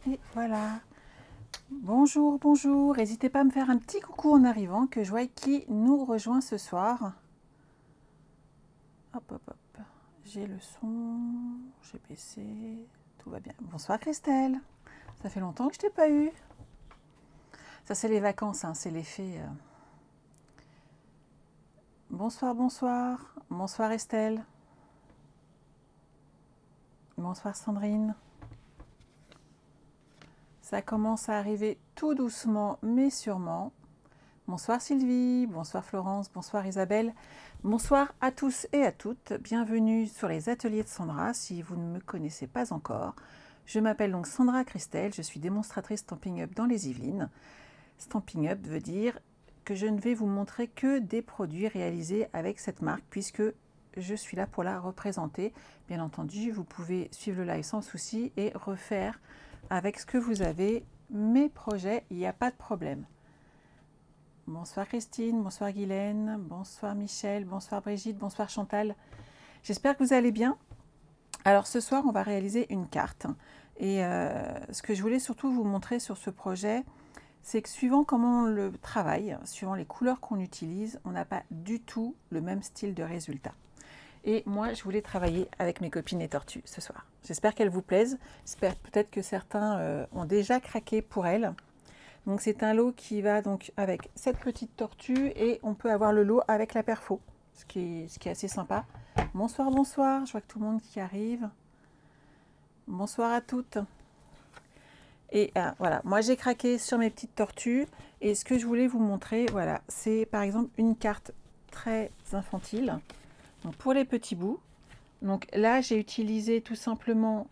Et voilà. Bonjour, bonjour. N'hésitez pas à me faire un petit coucou en arrivant, que je vois qui nous rejoint ce soir. Hop, hop, hop. J'ai le son, j'ai baissé, tout va bien. Bonsoir Christelle. Ça fait longtemps que je t'ai pas eu. Ça, c'est les vacances, hein, c'est l'effet. Bonsoir, bonsoir. Bonsoir Estelle. Bonsoir Sandrine. Ça commence à arriver tout doucement, mais sûrement. Bonsoir Sylvie, bonsoir Florence, bonsoir Isabelle. Bonsoir à tous et à toutes. Bienvenue sur les ateliers de Sandra, si vous ne me connaissez pas encore. Je m'appelle donc Sandra Christelle, je suis démonstratrice Stampin' Up dans les Yvelines. Stampin' Up veut dire que je ne vais vous montrer que des produits réalisés avec cette marque, puisque je suis là pour la représenter. Bien entendu, vous pouvez suivre le live sans souci et refaire avec ce que vous avez mes projets, il n'y a pas de problème. Bonsoir Christine, bonsoir Guylaine, bonsoir Michel, bonsoir Brigitte, bonsoir Chantal. J'espère que vous allez bien. Alors ce soir, on va réaliser une carte. Et ce que je voulais surtout vous montrer sur ce projet, c'est que suivant comment on le travaille, suivant les couleurs qu'on utilise, on n'a pas du tout le même style de résultat. Et moi, je voulais travailler avec mes copines les tortues ce soir. J'espère qu'elles vous plaisent. J'espère peut-être que certains ont déjà craqué pour elles. Donc c'est un lot qui va donc avec cette petite tortue et on peut avoir le lot avec la perfo, ce qui est assez sympa. Bonsoir, bonsoir, je vois que tout le monde qui arrive. Bonsoir à toutes. Et voilà, moi j'ai craqué sur mes petites tortues et ce que je voulais vous montrer, voilà, c'est par exemple une carte très infantile. Donc pour les petits bouts. Donc là j'ai utilisé tout simplement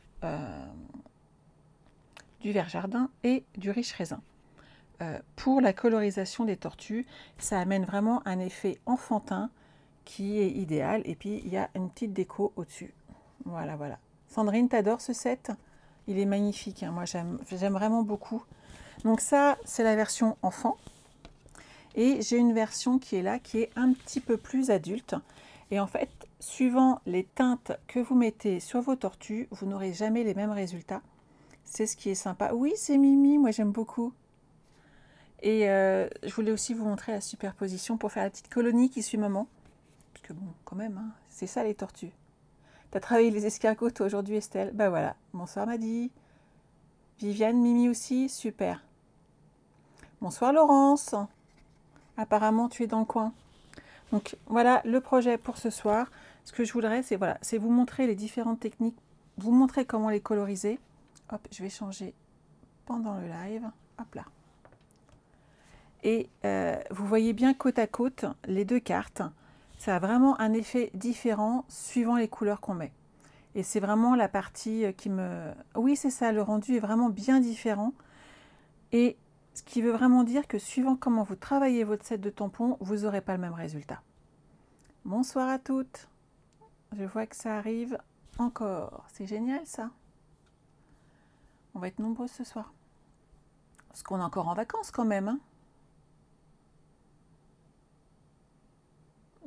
du vert jardin et du riche raisin. Pour la colorisation des tortues, ça amène vraiment un effet enfantin qui est idéal. Et puis, il y a une petite déco au-dessus. Voilà, voilà. Sandrine, t'adores ce set? Il est magnifique, hein. Moi, j'aime vraiment beaucoup. Donc ça, c'est la version enfant. Et j'ai une version qui est là, qui est un petit peu plus adulte. Et en fait, suivant les teintes que vous mettez sur vos tortues, vous n'aurez jamais les mêmes résultats. C'est ce qui est sympa. Oui, c'est Mimi, moi j'aime beaucoup. Et je voulais aussi vous montrer la superposition pour faire la petite colonie qui suit maman. Parce que bon, quand même, hein, c'est ça les tortues. T'as travaillé les escargots toi aujourd'hui Estelle? Bah voilà. Bonsoir Maddy. Viviane, Mimi aussi, super. Bonsoir Laurence. Apparemment tu es dans le coin. Donc voilà le projet pour ce soir. Ce que je voudrais, c'est voilà, c'est vous montrer les différentes techniques, vous montrer comment les coloriser. Hop, je vais changer pendant le live. Hop là. Et vous voyez bien côte à côte les deux cartes. Ça a vraiment un effet différent suivant les couleurs qu'on met. Et c'est vraiment la partie qui me... Oui, c'est ça, le rendu est vraiment bien différent. Et ce qui veut vraiment dire que suivant comment vous travaillez votre set de tampons, vous n'aurez pas le même résultat. Bonsoir à toutes. Je vois que ça arrive encore. C'est génial ça. On va être nombreux ce soir. Parce qu'on est encore en vacances quand même, hein.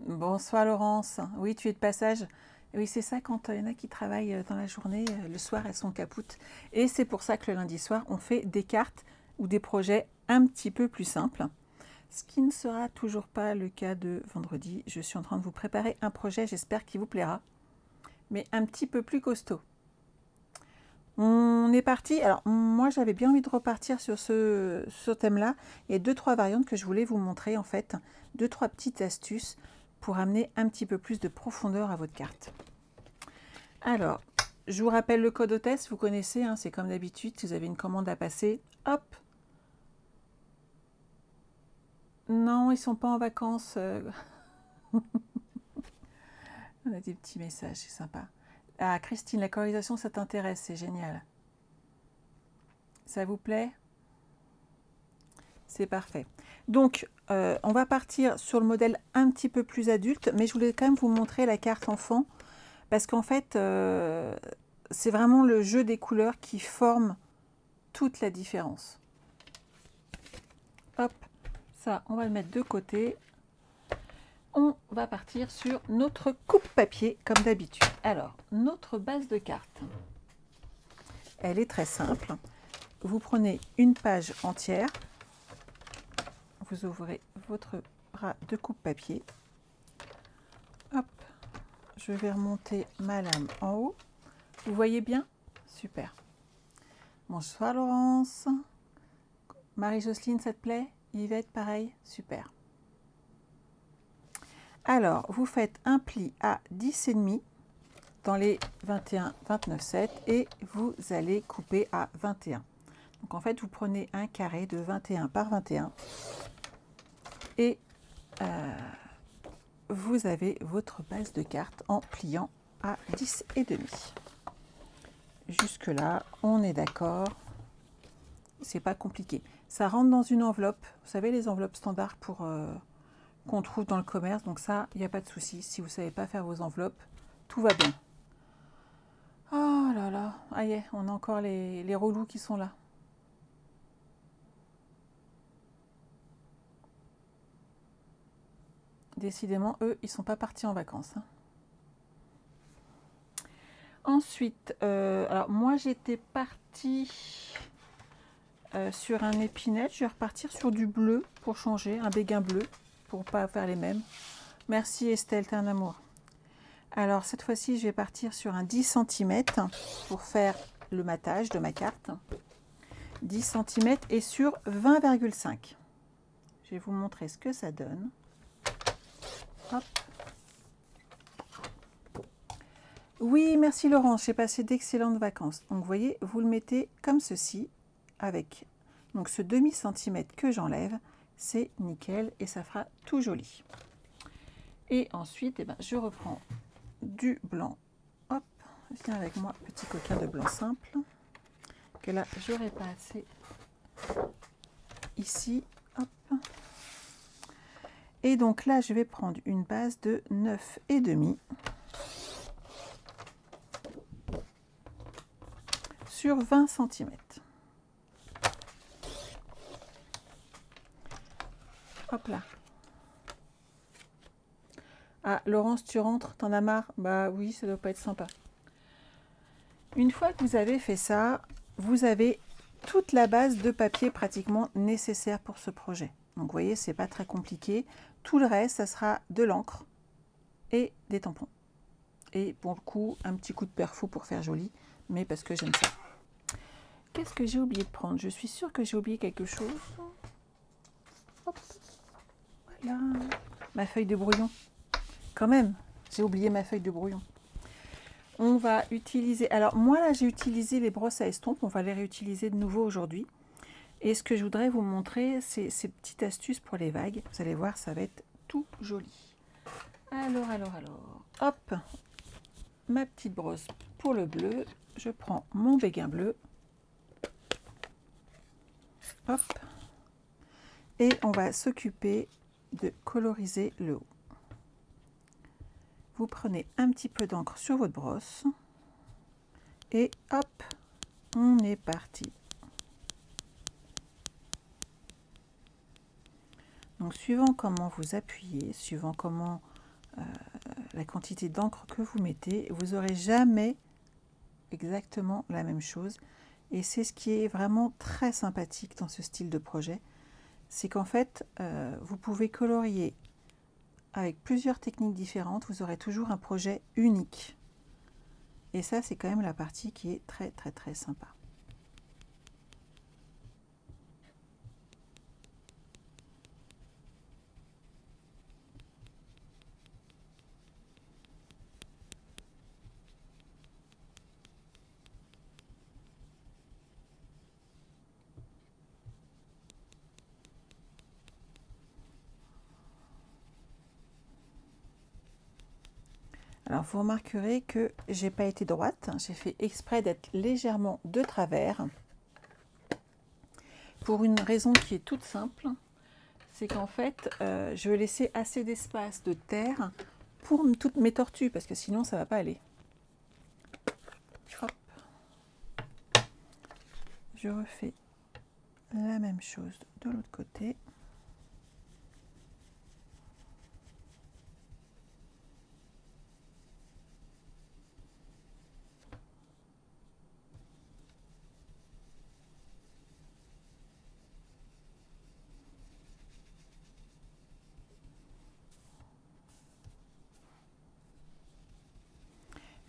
Bonsoir Laurence. Oui, tu es de passage. Oui, c'est ça quand il y en a qui travaillent dans la journée, le soir elles sont capoutes. Et c'est pour ça que le lundi soir, on fait des cartes ou des projets un petit peu plus simples. Ce qui ne sera toujours pas le cas de vendredi. Je suis en train de vous préparer un projet, j'espère qu'il vous plaira. Mais un petit peu plus costaud. On est parti. Alors, moi, j'avais bien envie de repartir sur ce thème-là. Il y a 2-3 variantes que je voulais vous montrer, en fait. 2-3 petites astuces pour amener un petit peu plus de profondeur à votre carte. Alors, je vous rappelle le code hôtesse, vous connaissez, hein, c'est comme d'habitude, si vous avez une commande à passer, hop. Non, ils sont pas en vacances. On a des petits messages, c'est sympa. Ah, Christine, la colorisation, ça t'intéresse, c'est génial. Ça vous plaît? C'est parfait. Donc, on va partir sur le modèle un petit peu plus adulte, mais je voulais quand même vous montrer la carte enfant, parce qu'en fait, c'est vraiment le jeu des couleurs qui forme toute la différence. Hop, ça, on va le mettre de côté. On va partir sur notre coupe-papier, comme d'habitude. Alors, notre base de carte, elle est très simple. vous prenez une page entière, vous ouvrez votre bras de coupe-papier. Hop, je vais remonter ma lame en haut. Vous voyez bien? Super. Bonsoir Laurence. Marie-Jocelyne, ça te plaît? Yvette, pareil? Super. Alors, vous faites un pli à 10,5 dans les 21-29,7 et vous allez couper à 21. Donc en fait, vous prenez un carré de 21 par 21 et vous avez votre base de carte en pliant à 10,5. Jusque là, on est d'accord. C'est pas compliqué. Ça rentre dans une enveloppe. Vous savez, les enveloppes standards pour qu'on trouve dans le commerce. Donc ça, il n'y a pas de souci. Si vous ne savez pas faire vos enveloppes, tout va bien. Oh là là. Ah yeah, on a encore les relous qui sont là. Décidément, eux, ils ne sont pas partis en vacances. Hein. Ensuite, alors moi, j'étais partie sur un épinette. Je vais repartir sur du bleu pour changer, un béguin bleu, pour ne pas faire les mêmes. Merci Estelle, t'es un amour. Alors, cette fois-ci, je vais partir sur un 10 cm pour faire le matage de ma carte. 10 cm et sur 20,5. Je vais vous montrer ce que ça donne. Hop. Oui, merci Laurence, j'ai passé d'excellentes vacances. Donc, vous voyez, vous le mettez comme ceci, avec donc ce demi-centimètre que j'enlève. C'est nickel et ça fera tout joli. Et ensuite, eh ben, je reprends du blanc. Hop, viens avec moi, petit coquin de blanc simple. Que là, j'aurais pas assez. Ici, hop. Et donc là, je vais prendre une base de 9,5 sur 20 cm. Hop là. Ah, Laurence, tu rentres, t'en as marre? Bah oui, ça doit pas être sympa. Une fois que vous avez fait ça, vous avez toute la base de papier pratiquement nécessaire pour ce projet. Donc vous voyez, c'est pas très compliqué. Tout le reste, ça sera de l'encre et des tampons. Et pour le coup, un petit coup de perfou pour faire joli, mais parce que j'aime ça. Qu'est-ce que j'ai oublié de prendre? Je suis sûre que j'ai oublié quelque chose. Hop. Voilà. Ma feuille de brouillon. Quand même, j'ai oublié ma feuille de brouillon. On va utiliser... Alors moi, là, j'ai utilisé les brosses à estompe. On va les réutiliser de nouveau aujourd'hui. Et ce que je voudrais vous montrer, c'est ces petites astuces pour les vagues. Vous allez voir, ça va être tout joli. Alors. Hop, ma petite brosse pour le bleu. Je prends mon béguin bleu. Hop. Et on va s'occuper de coloriser le haut. Vous prenez un petit peu d'encre sur votre brosse. Et hop, on est parti. Donc, suivant comment vous appuyez, suivant comment la quantité d'encre que vous mettez, vous n'aurez jamais exactement la même chose. Et c'est ce qui est vraiment très sympathique dans ce style de projet. C'est qu'en fait, vous pouvez colorier avec plusieurs techniques différentes. Vous aurez toujours un projet unique. Et ça, c'est quand même la partie qui est très, très, très sympa. Alors, vous remarquerez que j'ai pas été droite. J'ai fait exprès d'être légèrement de travers. Pour une raison qui est toute simple. C'est qu'en fait, je vais laisser assez d'espace de terre pour toutes mes tortues. Parce que sinon, ça ne va pas aller. Hop. Je refais la même chose de l'autre côté.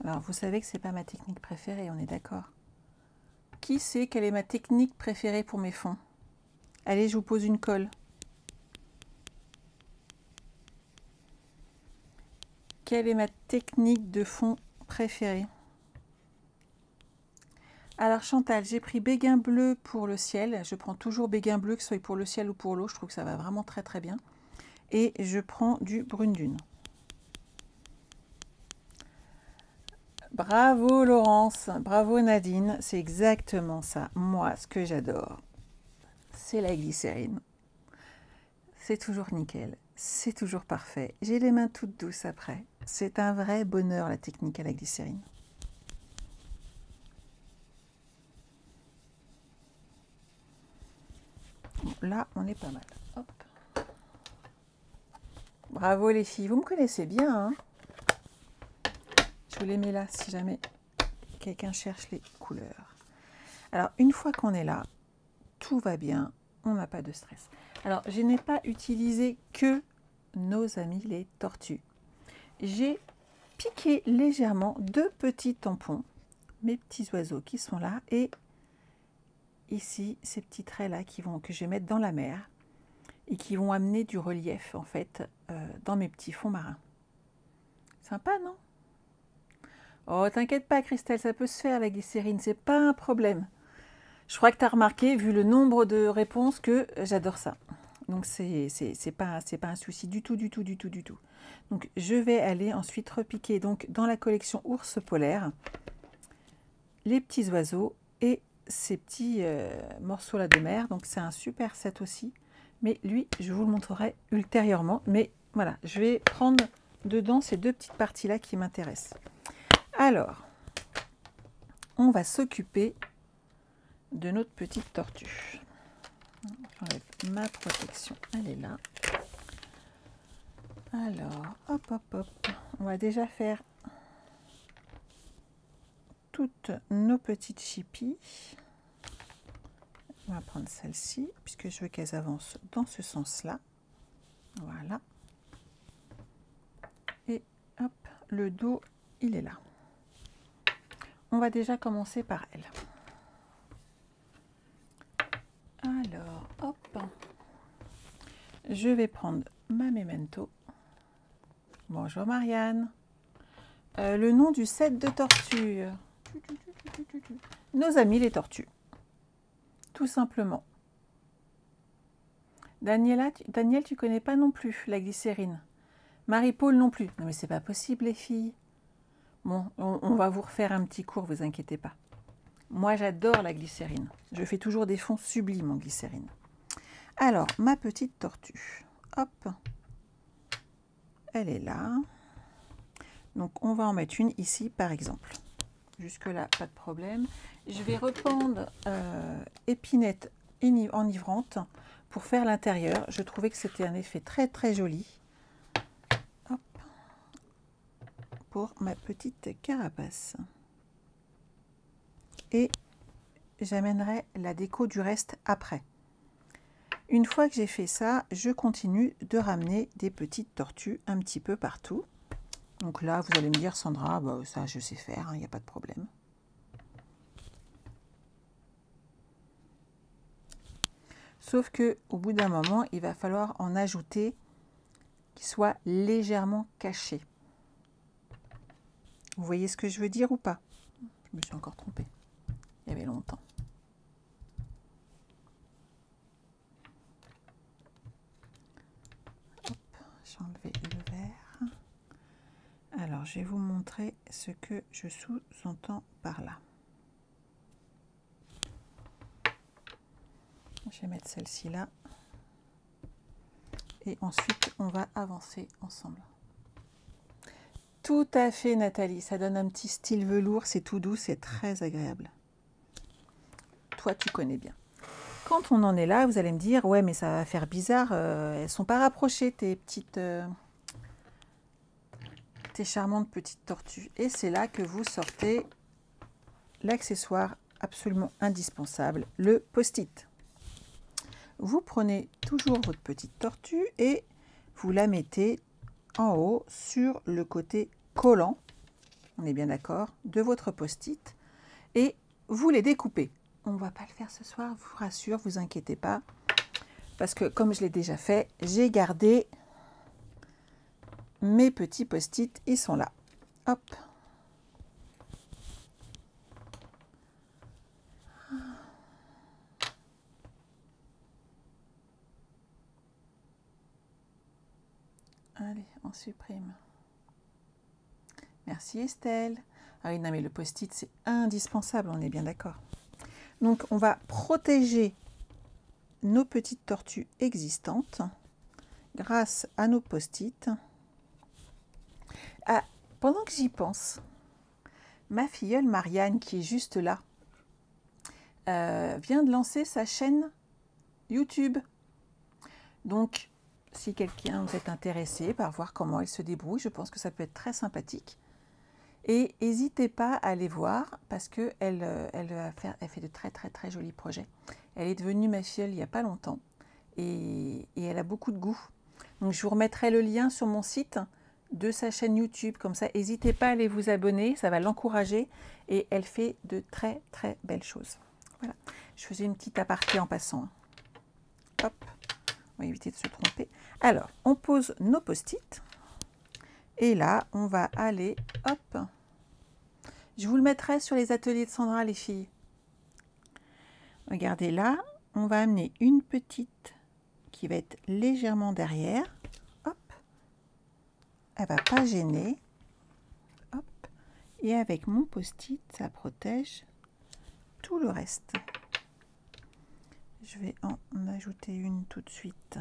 Alors, vous savez que c'est pas ma technique préférée, on est d'accord? Qui sait quelle est ma technique préférée pour mes fonds? Allez, je vous pose une colle. Quelle est ma technique de fond préférée? Alors Chantal, j'ai pris béguin bleu pour le ciel. Je prends toujours béguin bleu, que ce soit pour le ciel ou pour l'eau. Je trouve que ça va vraiment très très bien. Et je prends du brune dune. Bravo Laurence, bravo Nadine, c'est exactement ça. Moi, ce que j'adore, c'est la glycérine. C'est toujours nickel, c'est toujours parfait. J'ai les mains toutes douces après. C'est un vrai bonheur la technique à la glycérine. Bon, là, on est pas mal. Hop. Bravo les filles, vous me connaissez bien, hein? Je vous les mets là si jamais quelqu'un cherche les couleurs. Alors, une fois qu'on est là, tout va bien, on n'a pas de stress. Alors, je n'ai pas utilisé que nos amis les tortues. J'ai piqué légèrement 2 petits tampons, mes petits oiseaux qui sont là, et ici, ces petits traits là que je vais mettre dans la mer et qui vont amener du relief en fait dans mes petits fonds marins. Sympa, non? Oh, t'inquiète pas Christelle, ça peut se faire la glycérine, c'est pas un problème. Je crois que tu as remarqué, vu le nombre de réponses, que j'adore ça. Donc, c'est pas un souci du tout, du tout, du tout, du tout. Donc, je vais aller ensuite repiquer donc, dans la collection Ours polaire les petits oiseaux et ces petits morceaux-là de mer. Donc, c'est un super set aussi. Mais lui, je vous le montrerai ultérieurement. Mais voilà, je vais prendre dedans ces 2 petites parties-là qui m'intéressent. Alors, on va s'occuper de notre petite tortue. J'enlève ma protection, elle est là. Alors, hop, hop, hop. On va déjà faire toutes nos petites chippies. On va prendre celle-ci, puisque je veux qu'elles avancent dans ce sens-là. Voilà. Et hop, le dos, il est là. On va déjà commencer par elle. Alors, hop, je vais prendre ma memento. Bonjour Marianne. Le nom du set de tortues. Nos amis les tortues. Tout simplement. Daniel, tu connais pas non plus la glycérine. Marie-Paul non plus. Non mais c'est pas possible les filles. Bon, on va vous refaire un petit cours, vous inquiétez pas. Moi, j'adore la glycérine. Je fais toujours des fonds sublimes en glycérine. Alors, ma petite tortue. Hop. Elle est là. Donc, on va en mettre une ici, par exemple. Jusque-là, pas de problème. Je vais reprendre épinette enivrante pour faire l'intérieur. Je trouvais que c'était un effet très, très joli. Hop. Pour ma petite carapace. Et j'amènerai la déco du reste après. Une fois que j'ai fait ça, je continue de ramener des petites tortues un petit peu partout. Donc là, vous allez me dire, Sandra, bah, ça je sais faire, il n'y a pas de problème. Sauf que au bout d'un moment, il va falloir en ajouter qui soit légèrement caché. Vous voyez ce que je veux dire ou pas? Je me suis encore trompée. Il y avait longtemps. Hop, j'ai enlevé le vert. Alors, je vais vous montrer ce que je sous-entends par là. Je vais mettre celle-ci là. Et ensuite, on va avancer ensemble. Tout à fait, Nathalie. Ça donne un petit style velours. C'est tout doux, c'est très agréable. Toi, tu connais bien. Quand on en est là, vous allez me dire, ouais, mais ça va faire bizarre. Elles sont pas rapprochées, tes petites... tes charmantes petites tortues. Et c'est là que vous sortez l'accessoire absolument indispensable, le post-it. Vous prenez toujours votre petite tortue et vous la mettez en haut sur le côté collant on est bien d'accord, de votre post-it et vous les découpez. On ne va pas le faire ce soir, je vous rassure, vous inquiétez pas. Parce que comme je l'ai déjà fait, j'ai gardé mes petits post-it, ils sont là. Hop. Allez, on supprime. Merci Estelle. Ah oui, non mais le post-it, c'est indispensable, on est bien d'accord. Donc, on va protéger nos petites tortues existantes grâce à nos post-it. Ah, pendant que j'y pense, ma filleule Marianne, qui est juste là, vient de lancer sa chaîne YouTube. Donc, si quelqu'un vous est intéressé par voir comment elle se débrouille, je pense que ça peut être très sympathique. Et n'hésitez pas à aller voir parce qu'elle elle fait de très jolis projets. Elle est devenue ma filleule il n'y a pas longtemps et elle a beaucoup de goût. Donc je vous remettrai le lien sur mon site de sa chaîne YouTube. Comme ça, n'hésitez pas à aller vous abonner, ça va l'encourager et elle fait de très belles choses. Voilà, je faisais une petite aparté en passant. Hop, on va éviter de se tromper. Alors, on pose nos post-it et là, on va aller, hop. Je vous le mettrai sur les ateliers de Sandra, les filles. Regardez là, on va amener une petite qui va être légèrement derrière. Hop. Elle va pas gêner. Hop. Et avec mon post-it, ça protège tout le reste. Je vais en ajouter une tout de suite.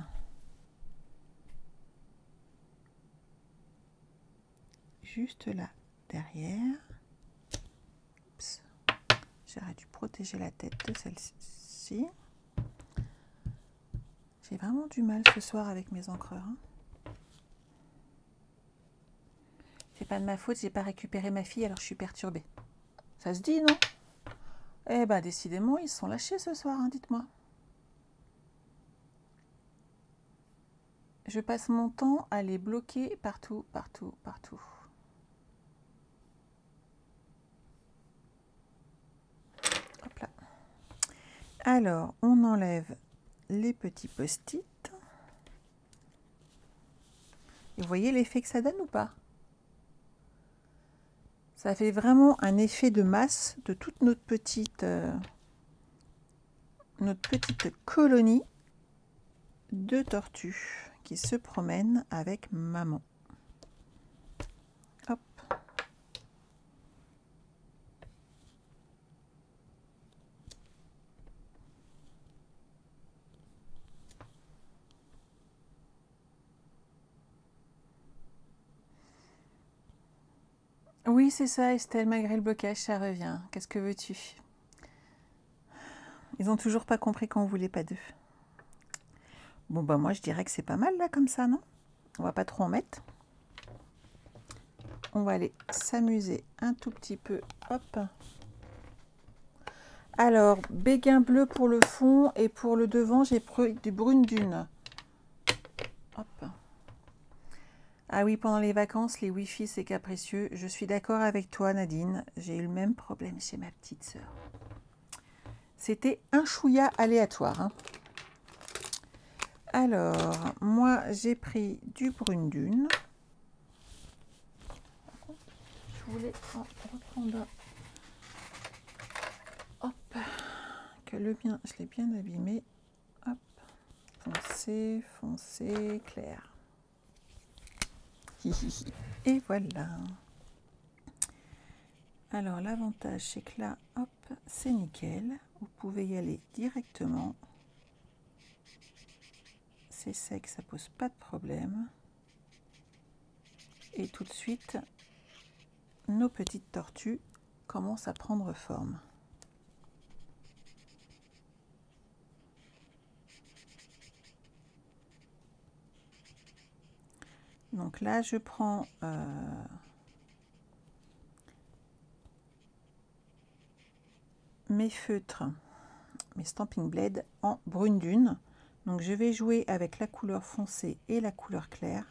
Juste là, derrière. J'aurais dû protéger la tête de celle-ci. J'ai vraiment du mal ce soir avec mes encreurs. Hein. C'est pas de ma faute, j'ai pas récupéré ma fille, alors je suis perturbée. Ça se dit, non? Eh ben, décidément, ils sont lâchés ce soir, hein, dites-moi. Je passe mon temps à les bloquer partout. Hop là. Alors, on enlève les petits post-it. Et vous voyez l'effet que ça donne ou pas? Ça fait vraiment un effet de masse de toute notre petite colonie de tortues qui se promènent avec maman. Hop. Oui, c'est ça, Estelle, malgré le blocage, ça revient. Qu'est-ce que veux-tu? Ils ont toujours pas compris qu'on voulait pas d'eux. Bon, bah moi, je dirais que c'est pas mal, là, comme ça, non? On va pas trop en mettre. On va aller s'amuser un tout petit peu. Hop. Alors, béguin bleu pour le fond et pour le devant, j'ai pris du brune dune. Hop. Ah oui, pendant les vacances, les Wi-Fi, c'est capricieux. Je suis d'accord avec toi, Nadine. J'ai eu le même problème chez ma petite sœur. C'était un chouïa aléatoire. Hein. Alors, moi, j'ai pris du brune dune. Je voulais reprendre... Hop. Que le mien, je l'ai bien abîmé. Hop. Foncé, clair. Et voilà. Alors l'avantage c'est que là, hop, c'est nickel. Vous pouvez y aller directement. C'est sec, ça pose pas de problème. Et tout de suite, nos petites tortues commencent à prendre forme. Donc là, je prends mes feutres, mes Stampin' Blade en brune dune. Donc je vais jouer avec la couleur foncée et la couleur claire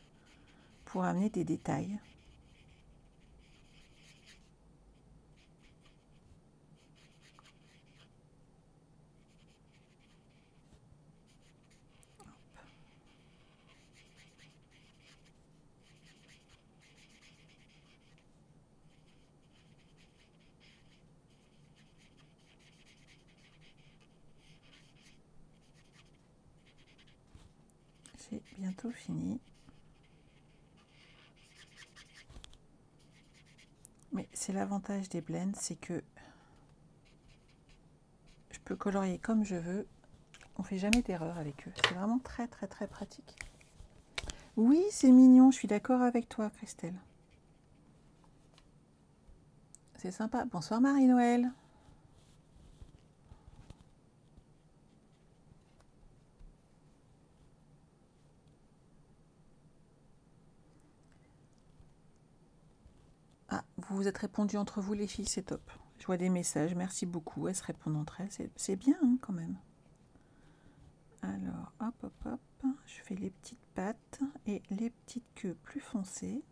pour amener des détails. c'est bientôt fini. Mais c'est l'avantage des blends, c'est que je peux colorier comme je veux. On fait jamais d'erreur avec eux. C'est vraiment très très très pratique. Oui, c'est mignon, je suis d'accord avec toi, Christelle. C'est sympa. Bonsoir Marie-Noël. Ah, vous vous êtes répondu entre vous les filles, c'est top. Je vois des messages, merci beaucoup. Elles se répondent entre elles, c'est bien hein, quand même. Alors, hop, hop, hop. Je fais les petites pattes et les petites queues plus foncées.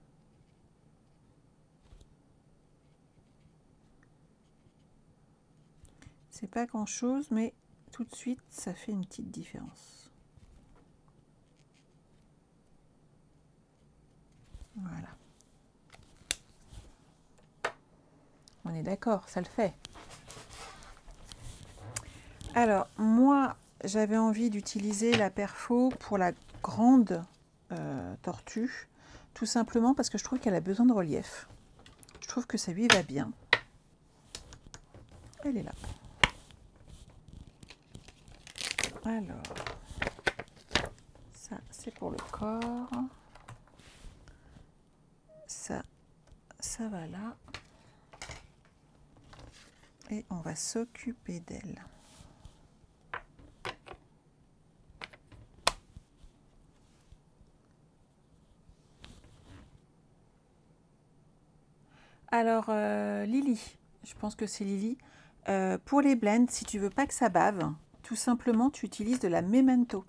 C'est pas grand chose, mais tout de suite, ça fait une petite différence. Voilà. On est d'accord, ça le fait. Alors, moi, j'avais envie d'utiliser la perfo pour la grande tortue, tout simplement parce que je trouve qu'elle a besoin de relief. Je trouve que ça lui va bien. Elle est là. Alors, ça, c'est pour le corps. Ça va là. Et on va s'occuper d'elle. Alors, Lily, je pense que c'est Lily. Pour les blends, si tu veux pas que ça bave, tout simplement, tu utilises de la Memento.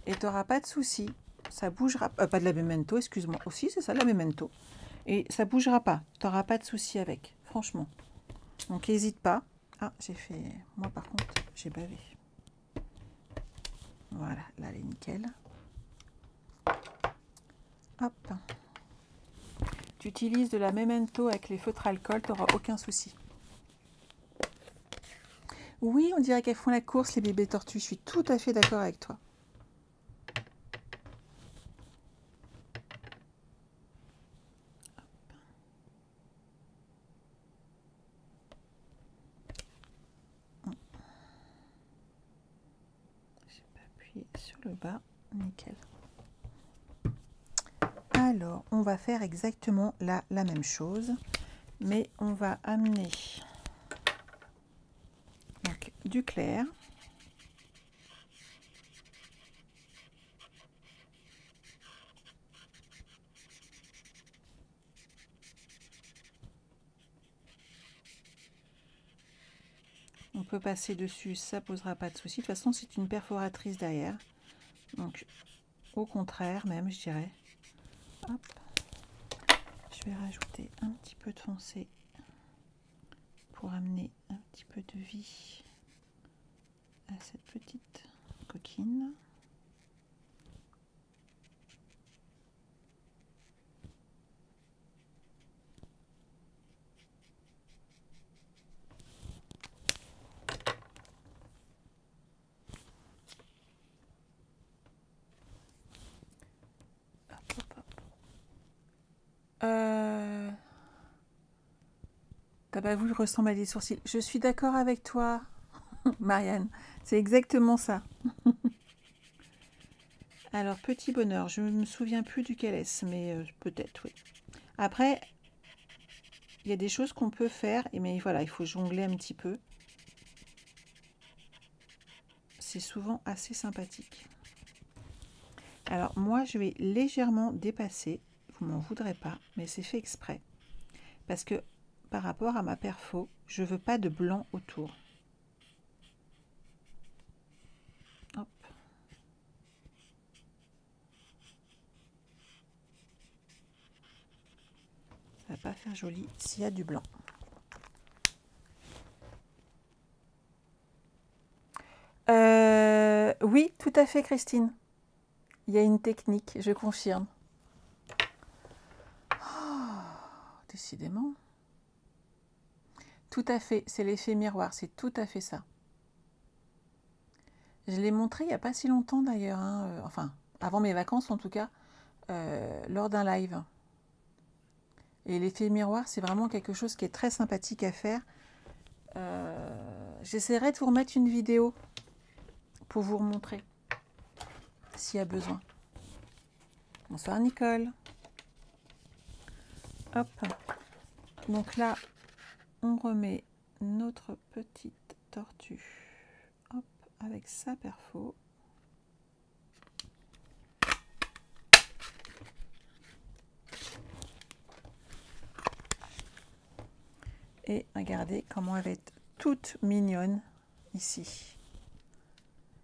Et tu n'auras pas de souci. Ça bougera. Pas de la Memento, excuse-moi. Aussi, c'est ça, la Memento. Et ça bougera pas. Tu n'auras pas de souci avec, franchement. Donc, n'hésite pas. Ah, j'ai fait... Moi, par contre, j'ai bavé. Voilà, là, elle est nickel. Hop. Tu utilises de la Memento avec les feutres alcool, tu n'auras aucun souci. Oui, on dirait qu'elles font la course, les bébés tortues. Je suis tout à fait d'accord avec toi. J'ai pas appuyé sur le bas. Nickel. Alors, on va faire exactement la même chose, mais on va amener donc, du clair. On peut passer dessus, ça posera pas de souci. De toute façon, c'est une perforatrice derrière. Donc, au contraire, même, je dirais. Hop. Je vais rajouter un petit peu de foncé pour amener un petit peu de vie à cette petite coquine. T'as pas voulu ressembler à des sourcils. Je suis d'accord avec toi, Marianne. C'est exactement ça. Alors, petit bonheur, je ne me souviens plus duquel est-ce, mais peut-être, oui. Après, il y a des choses qu'on peut faire, mais voilà, il faut jongler un petit peu. C'est souvent assez sympathique. Alors, moi, je vais légèrement dépasser. Vous m'en voudrez pas, mais c'est fait exprès. Parce que par rapport à ma perfo, je veux pas de blanc autour. Hop. Ça va pas faire joli s'il y a du blanc. Oui, tout à fait, Christine. Il y a une technique, je confirme. Oh, décidément. Tout à fait, c'est l'effet miroir, c'est tout à fait ça. Je l'ai montré il n'y a pas si longtemps d'ailleurs, hein. Enfin, avant mes vacances en tout cas, lors d'un live. Et l'effet miroir, c'est vraiment quelque chose qui est très sympathique à faire. J'essaierai de vous remettre une vidéo pour vous remontrer s'il y a besoin. Bonsoir Nicole. Hop. Donc là, on remet notre petite tortue. Hop, avec sa perfo. Et regardez comment elle va être toute mignonne ici.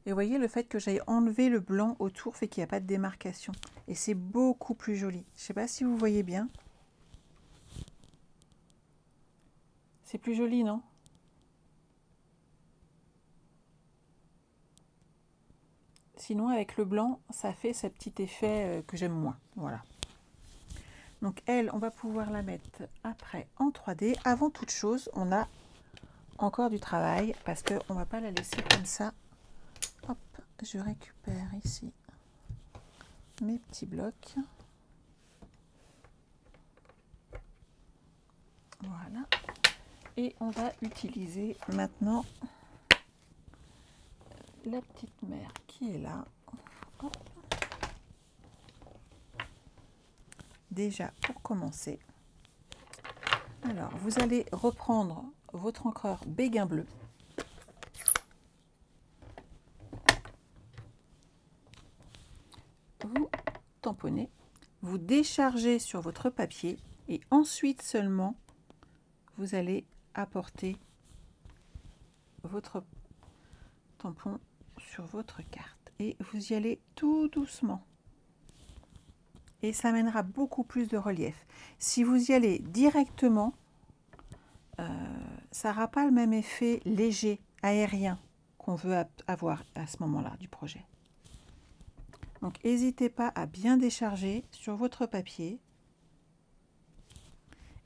Et vous voyez, le fait que j'aille enlever le blanc autour fait qu'il n'y a pas de démarcation. Et c'est beaucoup plus joli. Je ne sais pas si vous voyez bien. C'est plus joli, non? Sinon, avec le blanc, ça fait ce petit effet que j'aime moins. Voilà. Donc elle, on va pouvoir la mettre après en 3D. Avant toute chose, on a encore du travail parce qu'on ne va pas la laisser comme ça. Hop, je récupère ici mes petits blocs. Voilà. Et on va utiliser maintenant la petite mère qui est là. Hop. Déjà, pour commencer, alors vous allez reprendre votre encreur béguin bleu. Vous tamponnez, vous déchargez sur votre papier et ensuite seulement vous allez apporter votre tampon sur votre carte et vous y allez tout doucement. Et ça amènera beaucoup plus de relief. Si vous y allez directement, ça n'aura pas le même effet léger, aérien qu'on veut avoir à ce moment-là du projet. Donc n'hésitez pas à bien décharger sur votre papier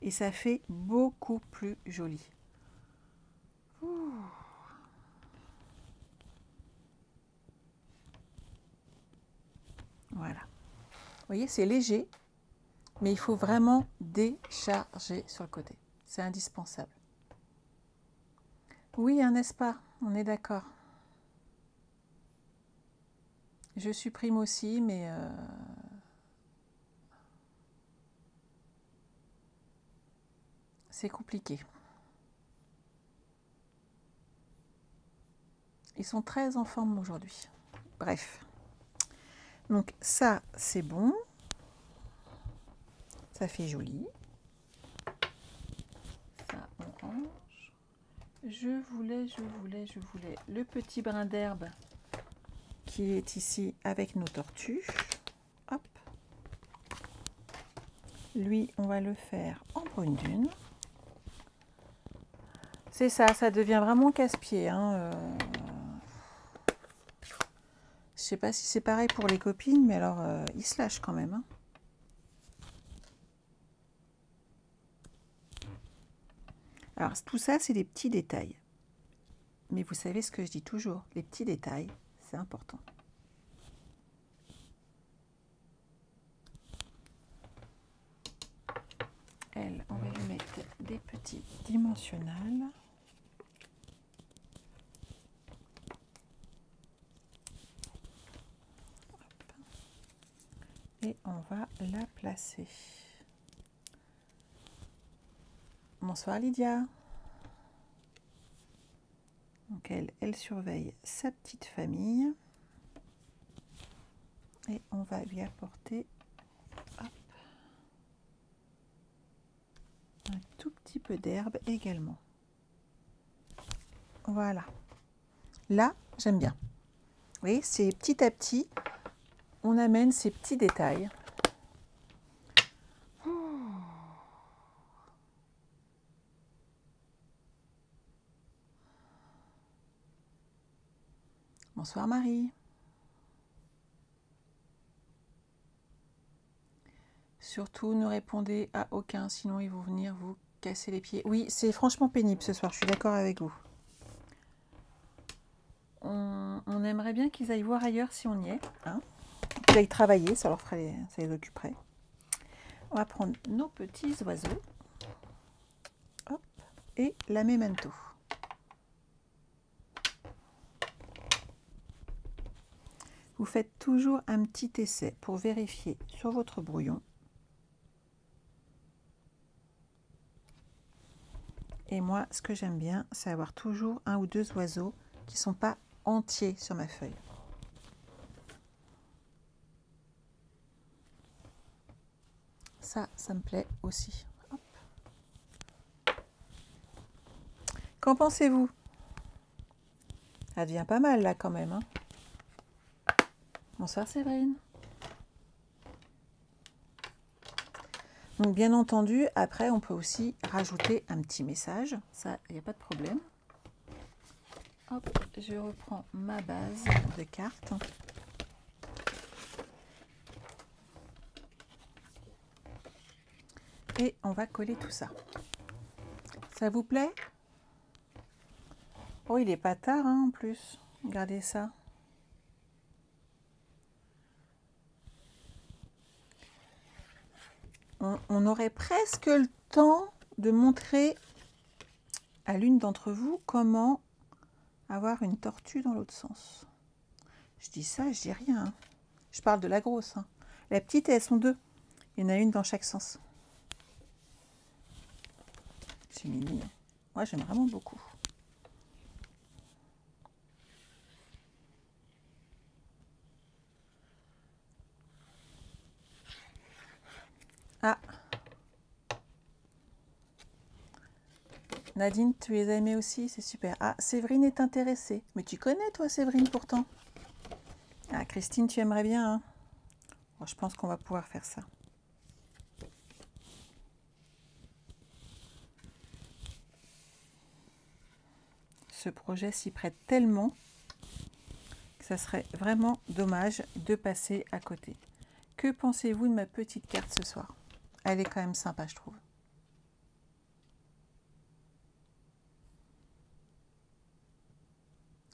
et ça fait beaucoup plus joli. Ouh. Voilà. Vous voyez, c'est léger, mais il faut vraiment décharger sur le côté. C'est indispensable. Oui, hein, n'est-ce pas? On est d'accord. Je supprime aussi, mais c'est compliqué. Ils sont très en forme aujourd'hui. Bref. Donc ça, c'est bon. Ça fait joli. Ça, on range. Je voulais le petit brin d'herbe qui est ici avec nos tortues. Hop. Lui, on va le faire en brune dune. C'est ça, ça devient vraiment casse-pied. Hein. Je sais pas si c'est pareil pour les copines, mais alors ils se lâchent quand même. Hein. Alors tout ça, c'est des petits détails. Mais vous savez ce que je dis toujours, les petits détails, c'est important. Elle, on va lui mettre des petits dimensionnels. Et on va la placer. Bonsoir Lydia. Donc elle surveille sa petite famille. Et on va lui apporter hop, un tout petit peu d'herbe également. Voilà. Là, j'aime bien. Vous voyez, c'est petit à petit, on amène ces petits détails. Bonsoir Marie. Surtout ne répondez à aucun, sinon ils vont venir vous casser les pieds. Oui, c'est franchement pénible ce soir, je suis d'accord avec vous. On aimerait bien qu'ils aillent voir ailleurs si on y est. Hein. qu'ils aillent travailler, ça les occuperait. On va prendre nos petits oiseaux. Hop, et la memento. Vous faites toujours un petit essai pour vérifier sur votre brouillon. Et moi, ce que j'aime bien, c'est avoir toujours un ou deux oiseaux qui ne sont pas entiers sur ma feuille. Ça me plaît aussi. Hop. Qu'en pensez-vous? Ça devient pas mal là quand même. Hein. Bonsoir Séverine. Donc bien entendu, après on peut aussi rajouter un petit message. Ça, il n'y a pas de problème. Hop, je reprends ma base de cartes. Et on va coller tout ça. Ça vous plaît? Oh, il est pas tard hein, en plus. Regardez ça. On aurait presque le temps de montrer à l'une d'entre vous comment avoir une tortue dans l'autre sens. Je dis ça, je dis rien. Hein. Je parle de la grosse. Hein. La petite, elles sont deux. Il y en a une dans chaque sens. C'est mignon. Moi, j'aime vraiment beaucoup. Ah. Nadine, tu les as aimés aussi, c'est super. Ah, Séverine est intéressée. Mais tu connais, toi, Séverine, pourtant. Ah, Christine, tu aimerais bien. Hein. Bon, je pense qu'on va pouvoir faire ça. Ce projet s'y prête tellement que ça serait vraiment dommage de passer à côté. Que pensez-vous de ma petite carte ce soir? Elle est quand même sympa, je trouve.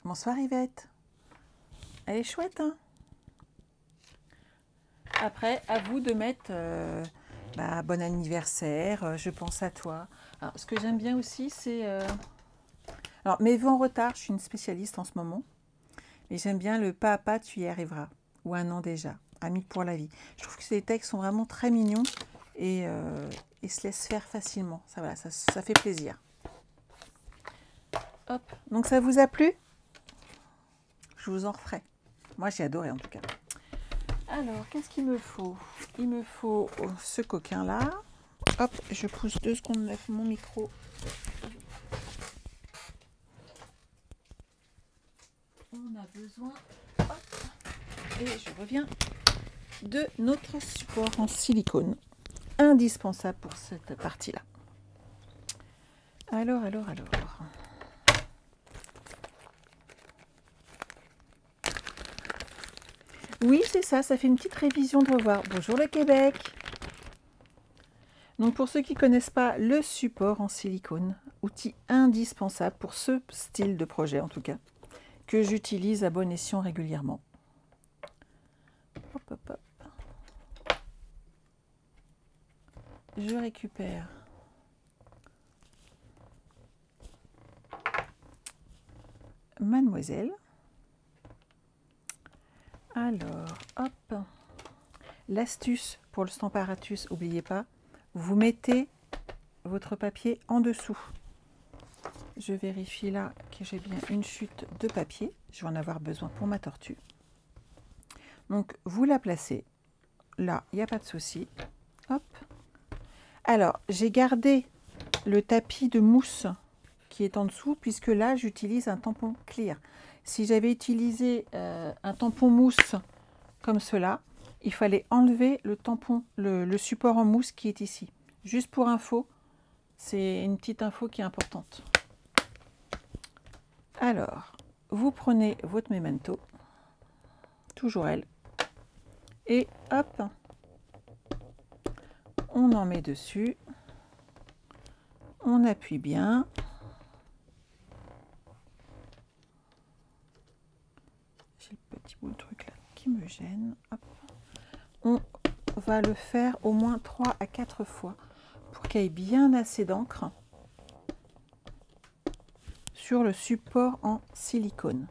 Bonsoir Yvette. Elle est chouette, hein? Après, à vous de mettre bon anniversaire, je pense à toi. Alors, ce que j'aime bien aussi, c'est... Alors, mes vœux en retard, je suis une spécialiste en ce moment. Mais j'aime bien le pas à pas, tu y arriveras. Ou un an déjà, ami pour la vie. Je trouve que ces textes sont vraiment très mignons et se laissent faire facilement. Ça, voilà, ça fait plaisir. Hop. Donc, ça vous a plu? Je vous en referai. Moi, j'ai adoré en tout cas. Alors, qu'est-ce qu'il me faut? Il me faut ce coquin-là. Hop, je pousse 2 secondes mon micro. On a besoin, hop, et je reviens, de notre support en silicone. Indispensable pour cette partie-là. Alors. Oui, c'est ça, ça fait une petite révision de revoir. Bonjour le Québec. Donc pour ceux qui ne connaissent pas le support en silicone, outil indispensable pour ce style de projet en tout cas, que j'utilise à bon escient régulièrement. Hop, hop, hop. Je récupère Mademoiselle. Alors, hop, l'astuce pour le Stamparatus, n'oubliez pas, vous mettez votre papier en dessous. Je vérifie là que j'ai bien une chute de papier. Je vais en avoir besoin pour ma tortue. Donc, vous la placez. Là, il n'y a pas de souci. Hop. Alors, j'ai gardé le tapis de mousse qui est en dessous, puisque là, j'utilise un tampon clear. Si j'avais utilisé un tampon mousse comme cela, il fallait enlever le tampon, le support en mousse qui est ici. Juste pour info, c'est une petite info qui est importante. Alors, vous prenez votre memento, toujours elle, et hop, on en met dessus, on appuie bien. J'ai le petit bout de truc là qui me gêne. Hop. on va le faire au moins 3 à 4 fois pour qu'il y ait bien assez d'encre sur le support en silicone.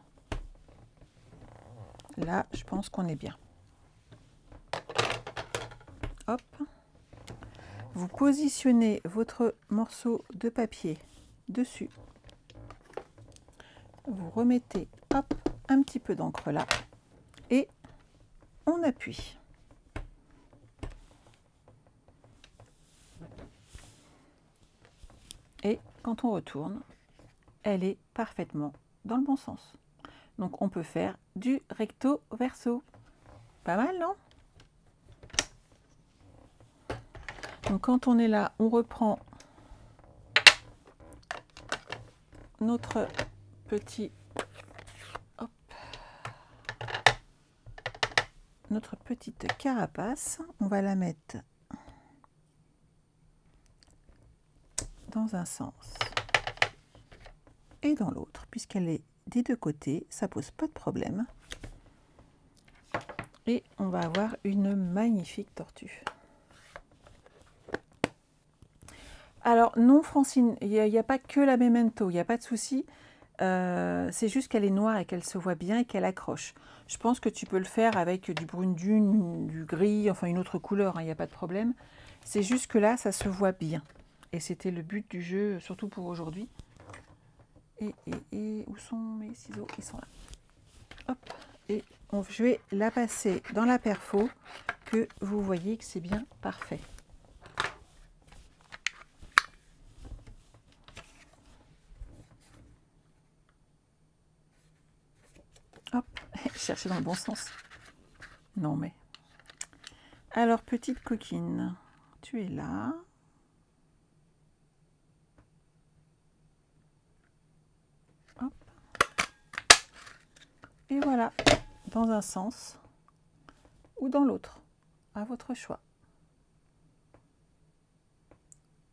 Là, je pense qu'on est bien. Hop. Vous positionnez votre morceau de papier dessus. Vous remettez hop, un petit peu d'encre là et on appuie. Et quand on retourne, elle est parfaitement dans le bon sens. Donc on peut faire du recto verso. Pas mal, non? Donc quand on est là, on reprend notre petit, hop, notre petite carapace. On va la mettre dans un sens et dans l'autre, puisqu'elle est des deux côtés, ça pose pas de problème. Et on va avoir une magnifique tortue. Alors non Francine, il n'y a pas que la Memento, il n'y a pas de souci. C'est juste qu'elle est noire et qu'elle se voit bien et qu'elle accroche. Je pense que tu peux le faire avec du brune dune, du gris, enfin une autre couleur, il n'y a pas de problème. C'est juste que là, ça se voit bien. Et c'était le but du jeu, surtout pour aujourd'hui. Et où sont mes ciseaux? Ils sont là. Hop, et je vais la passer dans la perfo, que vous voyez que c'est bien parfait. Hop, chercher dans le bon sens. Non mais. Alors, petite coquine, tu es là. Hop. Et voilà, dans un sens ou dans l'autre, à votre choix.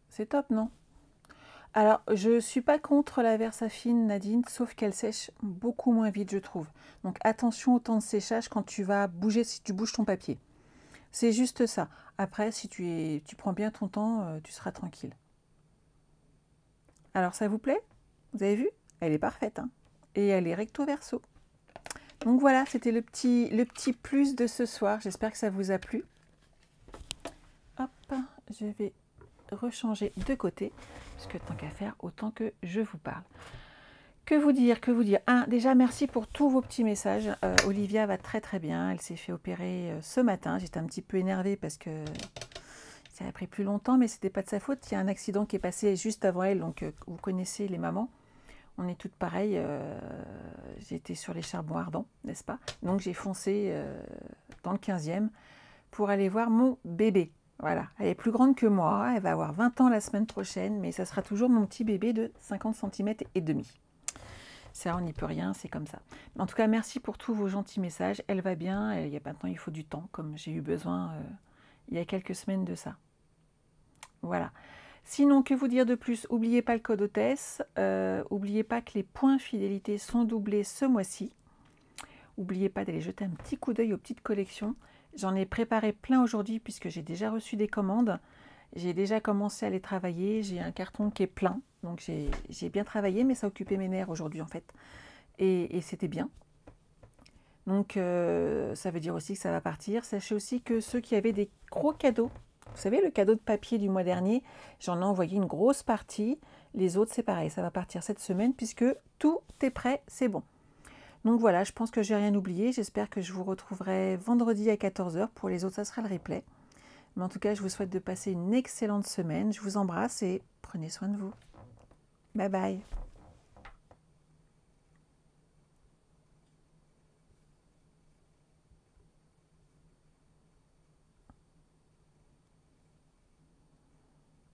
C'est top, non? Alors, je ne suis pas contre la Versafine, Nadine, sauf qu'elle sèche beaucoup moins vite, je trouve. Donc, attention au temps de séchage quand tu vas bouger, si tu bouges ton papier. C'est juste ça. Après, si tu prends bien ton temps, tu seras tranquille. Alors, ça vous plaît? Vous avez vu? Elle est parfaite, hein? Et elle est recto verso. Donc voilà, c'était le petit plus de ce soir. J'espère que ça vous a plu. Hop, je vais rechanger de côté, parce que tant qu'à faire, autant que je vous parle. Que vous dire? Déjà, merci pour tous vos petits messages. Olivia va très très bien. Elle s'est fait opérer ce matin. J'étais un petit peu énervée parce que ça a pris plus longtemps, mais c'était pas de sa faute. Il y a un accident qui est passé juste avant elle, donc vous connaissez les mamans. On est toutes pareilles. J'étais sur les charbons ardents, n'est-ce pas? Donc j'ai foncé dans le 15e pour aller voir mon bébé. Voilà, elle est plus grande que moi, elle va avoir 20 ans la semaine prochaine, mais ça sera toujours mon petit bébé de 50 cm et demi. Ça, on n'y peut rien, c'est comme ça. En tout cas, merci pour tous vos gentils messages. Elle va bien, il y a maintenant, il faut du temps, comme j'ai eu besoin il y a quelques semaines de ça. Voilà. Sinon, que vous dire de plus? N'oubliez pas le code hôtesse. N'oubliez pas que les points fidélité sont doublés ce mois-ci. N'oubliez pas d'aller jeter un petit coup d'œil aux petites collections. J'en ai préparé plein aujourd'hui puisque j'ai déjà reçu des commandes. J'ai déjà commencé à les travailler. J'ai un carton qui est plein. Donc j'ai bien travaillé, mais ça occupait mes nerfs aujourd'hui en fait. Et c'était bien. Donc ça veut dire aussi que ça va partir. Sachez aussi que ceux qui avaient des gros cadeaux, vous savez le cadeau de papier du mois dernier, j'en ai envoyé une grosse partie. Les autres c'est pareil, ça va partir cette semaine puisque tout est prêt, c'est bon. Donc voilà, je pense que je n'ai rien oublié. J'espère que je vous retrouverai vendredi à 14 h. Pour les autres, ça sera le replay. Mais en tout cas, je vous souhaite de passer une excellente semaine. Je vous embrasse et prenez soin de vous. Bye bye.